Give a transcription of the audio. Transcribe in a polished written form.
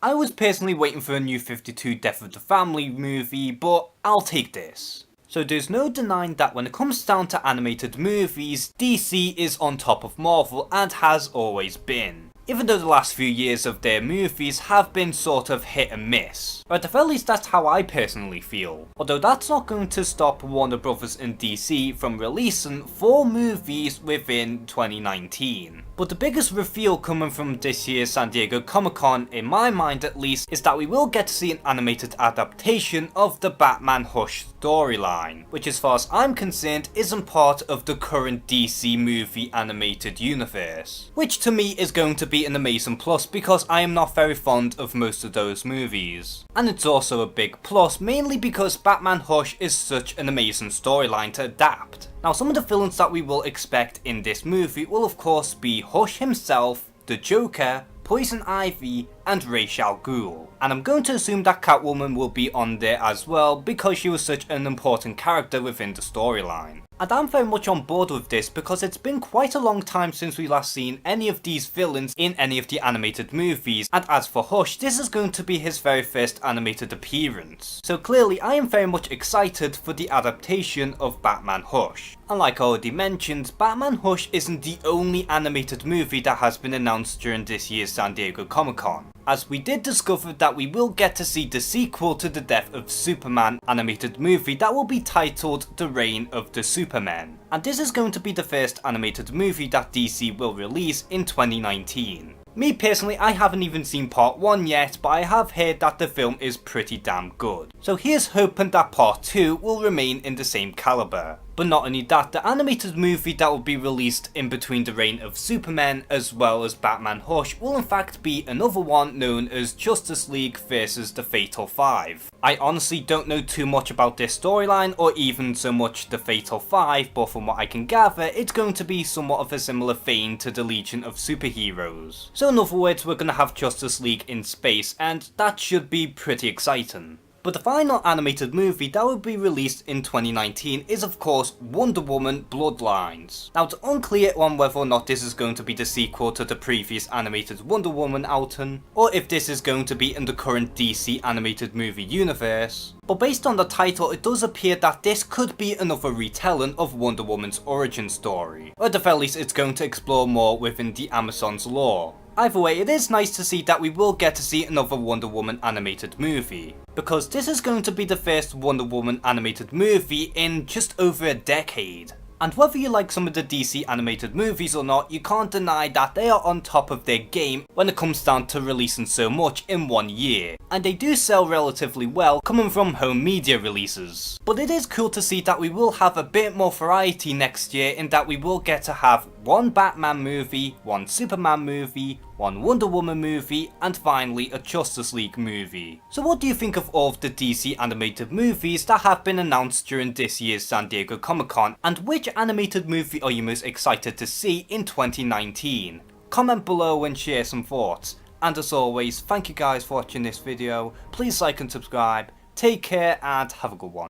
I was personally waiting for a new 52 Death of the Family movie, but I'll take this. So there's no denying that when it comes down to animated movies, DC is on top of Marvel and has always been. Even though the last few years of their movies have been sort of hit and miss. Or at the very least that's how I personally feel. Although that's not going to stop Warner Bros. And DC from releasing 4 movies within 2019. But the biggest reveal coming from this year's San Diego Comic-Con, in my mind at least, is that we will get to see an animated adaptation of the Batman Hush storyline, which as far as I'm concerned isn't part of the current DC movie animated universe. Which to me is going to be an amazing plus because I am not very fond of most of those movies. And it's also a big plus mainly because Batman Hush is such an amazing storyline to adapt. Now some of the villains that we will expect in this movie will of course be Hush himself, the Joker, Poison Ivy, and Ra's al Ghul. And I'm going to assume that Catwoman will be on there as well because she was such an important character within the storyline. And I'm very much on board with this because it's been quite a long time since we last seen any of these villains in any of the animated movies, and as for Hush, this is going to be his very first animated appearance. So clearly I am very much excited for the adaptation of Batman Hush. And like I already mentioned, Batman Hush isn't the only animated movie that has been announced during this year's San Diego Comic-Con, as we did discover that we will get to see the sequel to the Death of Superman animated movie that will be titled The Reign of the Supermen. And this is going to be the first animated movie that DC will release in 2019. Me personally, I haven't even seen part 1 yet, but I have heard that the film is pretty damn good. So here's hoping that part 2 will remain in the same caliber. But not only that, the animated movie that will be released in between the Reign of Superman as well as Batman Hush will in fact be another one known as Justice League vs the Fatal Five. I honestly don't know too much about this storyline or even so much the Fatal Five, but from what I can gather it's going to be somewhat of a similar vein to the Legion of Superheroes. So in other words, we're gonna have Justice League in space, and that should be pretty exciting. But the final animated movie that will be released in 2019 is of course Wonder Woman Bloodlines. Now it's unclear on whether or not this is going to be the sequel to the previous animated Wonder Woman outing, or if this is going to be in the current DC animated movie universe. But based on the title, it does appear that this could be another retelling of Wonder Woman's origin story, or at the very least it's going to explore more within the Amazon's lore. Either way, it is nice to see that we will get to see another Wonder Woman animated movie, because this is going to be the first Wonder Woman animated movie in just over a decade. And whether you like some of the DC animated movies or not, you can't deny that they are on top of their game when it comes down to releasing so much in one year. And they do sell relatively well coming from home media releases. But it is cool to see that we will have a bit more variety next year in that we will get to have one Batman movie, one Superman movie, one Wonder Woman movie, and finally a Justice League movie. So what do you think of all of the DC animated movies that have been announced during this year's San Diego Comic-Con, and which animated movie are you most excited to see in 2019? Comment below and share some thoughts. And as always, thank you guys for watching this video, please like and subscribe, take care and have a good one.